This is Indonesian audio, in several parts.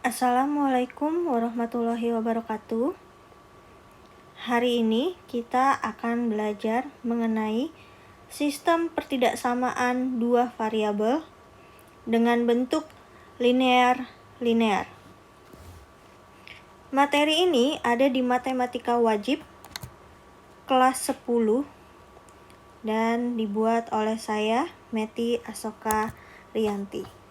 Assalamualaikum warahmatullahi wabarakatuh. Hari ini kita akan belajar mengenai sistem pertidaksamaan dua variabel dengan bentuk linear-linear. Materi ini ada di Matematika Wajib kelas 10 dan dibuat oleh saya, Meti Asoka Rianti.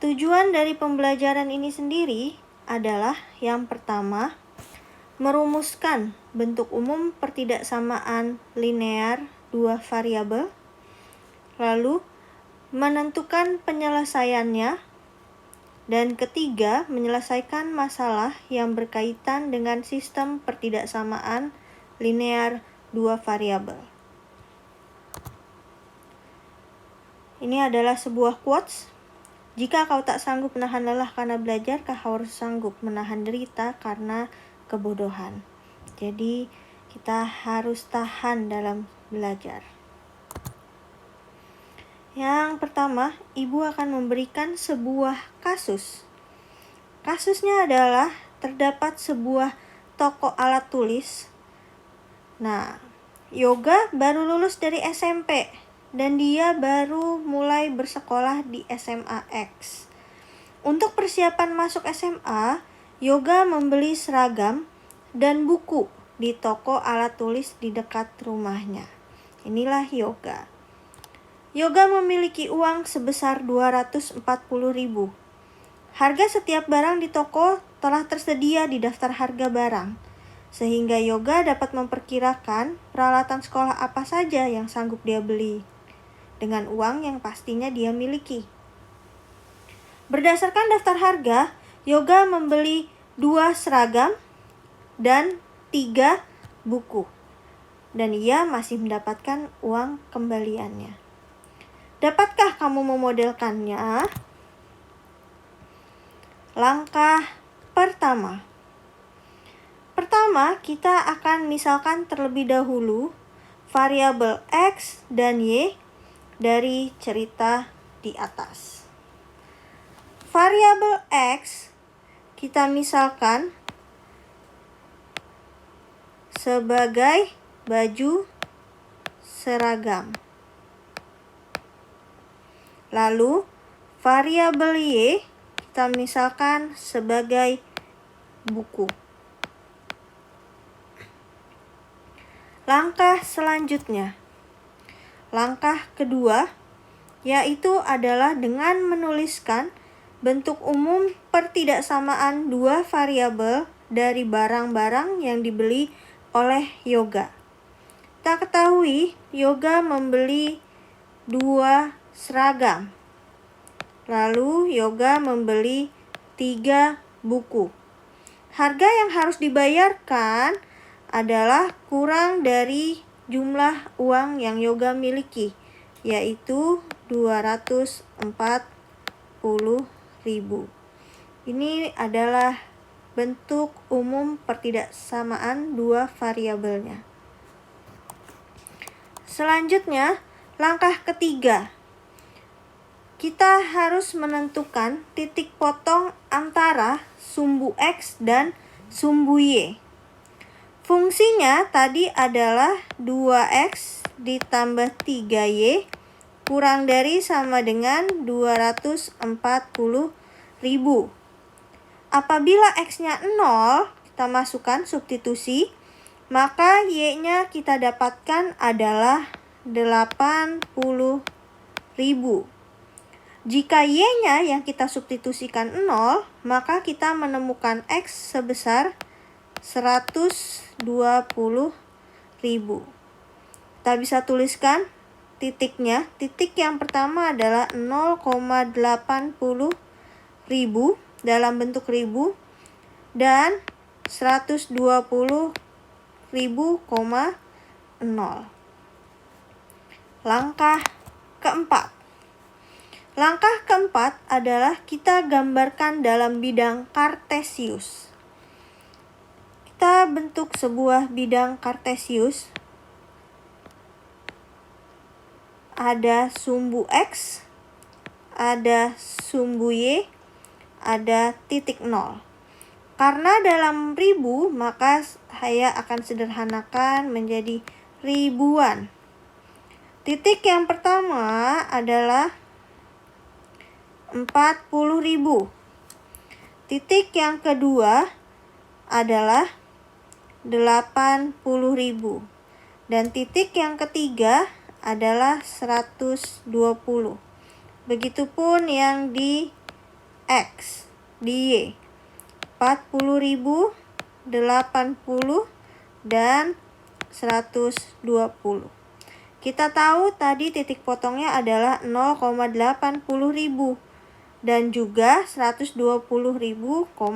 Tujuan dari pembelajaran ini sendiri adalah yang pertama, merumuskan bentuk umum pertidaksamaan linear dua variabel, lalu menentukan penyelesaiannya, dan ketiga, menyelesaikan masalah yang berkaitan dengan sistem pertidaksamaan linear dua variabel. Ini adalah sebuah quotes. Jika kau tak sanggup menahan lelah karena belajar, kau harus sanggup menahan derita karena kebodohan. Jadi, kita harus tahan dalam belajar. Yang pertama, ibu akan memberikan sebuah kasus. Kasusnya adalah terdapat sebuah toko alat tulis. Nah, Yoga baru lulus dari SMP. Dan dia baru mulai bersekolah di SMA X. Untuk persiapan masuk SMA, Yoga membeli seragam dan buku di toko alat tulis di dekat rumahnya. Inilah Yoga. Yoga memiliki uang sebesar 240.000. Harga setiap barang di toko telah tersedia di daftar harga barang, sehingga Yoga dapat memperkirakan peralatan sekolah apa saja yang sanggup dia beli dengan uang yang pastinya dia miliki. Berdasarkan daftar harga, Yoga membeli 2 seragam dan 3 buku. Dan ia masih mendapatkan uang kembaliannya. Dapatkah kamu memodelkannya? Langkah pertama. Pertama, kita akan misalkan terlebih dahulu variabel X dan Y dari cerita di atas. Variabel X kita misalkan sebagai baju seragam. Lalu variabel Y kita misalkan sebagai buku. Langkah selanjutnya. Langkah kedua yaitu adalah dengan menuliskan bentuk umum pertidaksamaan dua variabel dari barang-barang yang dibeli oleh Yoga. Tak ketahui Yoga membeli 2 seragam. Lalu Yoga membeli 3 buku. Harga yang harus dibayarkan adalah kurang dari jumlah uang yang Yoga miliki, yaitu 240.000. Ini adalah bentuk umum pertidaksamaan dua variabelnya. Selanjutnya, langkah ketiga. Kita harus menentukan titik potong antara sumbu X dan sumbu Y. Fungsinya tadi adalah 2X ditambah 3Y kurang dari sama dengan 240.000. Apabila X-nya 0, kita masukkan substitusi, maka Y-nya kita dapatkan adalah 80.000. Jika Y-nya yang kita substitusikan 0, maka kita menemukan X sebesar 120.000. Kita bisa tuliskan titiknya. Titik yang pertama adalah 0,80.000 dalam bentuk ribu dan 120.000,0. Langkah keempat. Langkah keempat adalah kita gambarkan dalam bidang kartesius. Kita bentuk sebuah bidang kartesius. Ada sumbu X, ada sumbu Y, ada titik 0. Karena dalam ribu, maka saya akan sederhanakan menjadi ribuan. Titik yang pertama adalah 40.000. Titik yang kedua adalah 80.000. Dan titik yang ketiga adalah 120. Begitupun yang di X, di Y. 40.000, 80, dan 120. Kita tahu tadi titik potongnya adalah 0,80.000 dan juga 120.000, 0.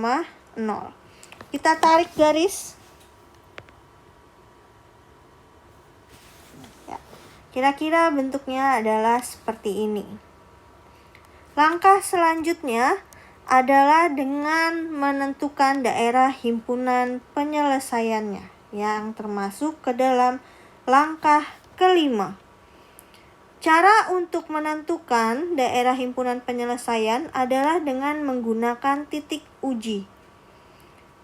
Kita tarik garis. Ya, kira-kira bentuknya adalah seperti ini. Langkah selanjutnya adalah dengan menentukan daerah himpunan penyelesaiannya yang termasuk ke dalam langkah kelima. Cara untuk menentukan daerah himpunan penyelesaian adalah dengan menggunakan titik uji.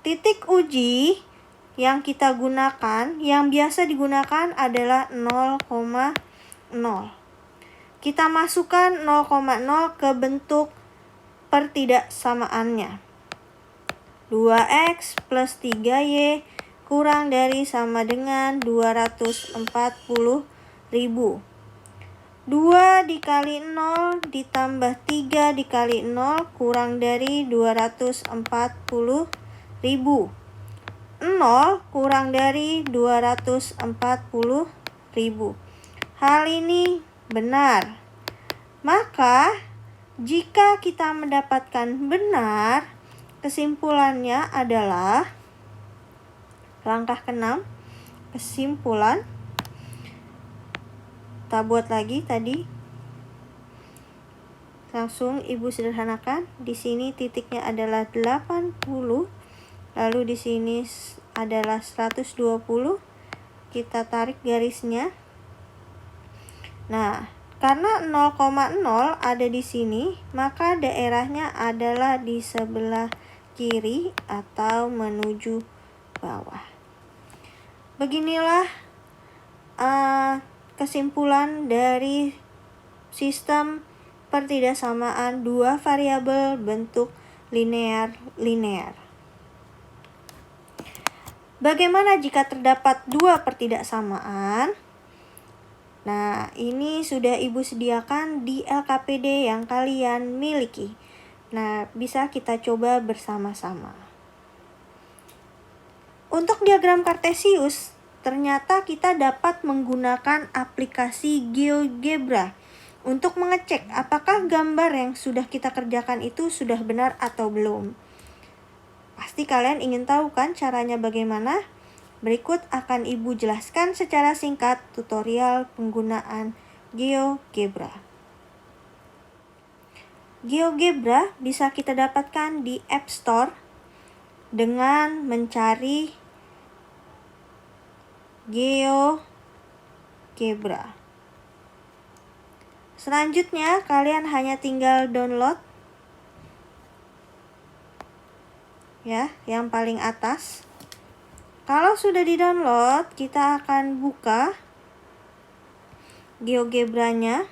Titik uji yang kita gunakan, yang biasa digunakan adalah 0,0. Kita masukkan 0,0 ke bentuk pertidaksamaannya. 2x plus 3y kurang dari sama dengan 240.000. 2 dikali 0 ditambah 3 dikali 0 kurang dari 240.000. 0 kurang dari 240.000. Hal ini benar. Maka, jika kita mendapatkan benar, kesimpulannya adalah langkah ke-6, kesimpulan. Kita buat lagi tadi. Langsung Ibu sederhanakan. Di sini titiknya adalah 80, lalu di sini adalah 120. Kita tarik garisnya. Nah, karena 0,0 ada di sini, maka daerahnya adalah di sebelah kiri atau menuju bawah. Beginilah kesimpulan dari sistem pertidaksamaan dua variabel bentuk linear. Bagaimana jika terdapat dua pertidaksamaan? Nah, ini sudah Ibu sediakan di LKPD yang kalian miliki. Nah, bisa kita coba bersama-sama. Untuk diagram kartesius, ternyata kita dapat menggunakan aplikasi GeoGebra untuk mengecek apakah gambar yang sudah kita kerjakan itu sudah benar atau belum. Pasti kalian ingin tahu kan caranya bagaimana? Berikut akan Ibu jelaskan secara singkat tutorial penggunaan GeoGebra. GeoGebra bisa kita dapatkan di App Store dengan mencari GeoGebra. Selanjutnya, kalian hanya tinggal download ya, yang paling atas. Kalau sudah di-download, kita akan buka GeoGebra-nya.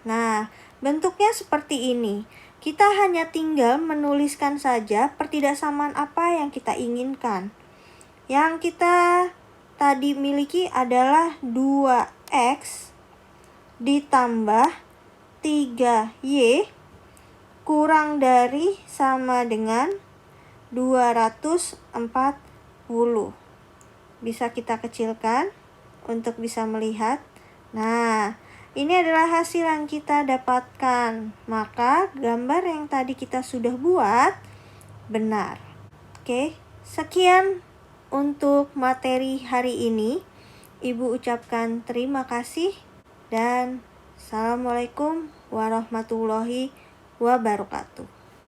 Nah, bentuknya seperti ini. Kita hanya tinggal menuliskan saja pertidaksamaan apa yang kita inginkan. Yang kita tadi miliki adalah 2x ditambah 3y kurang dari sama dengan 240. Bisa kita kecilkan untuk bisa melihat. Nah, ini adalah hasil yang kita dapatkan. Maka gambar yang tadi kita sudah buat benar. Oke, sekian untuk materi hari ini. Ibu ucapkan terima kasih dan Assalamualaikum warahmatullahi wabarakatuh.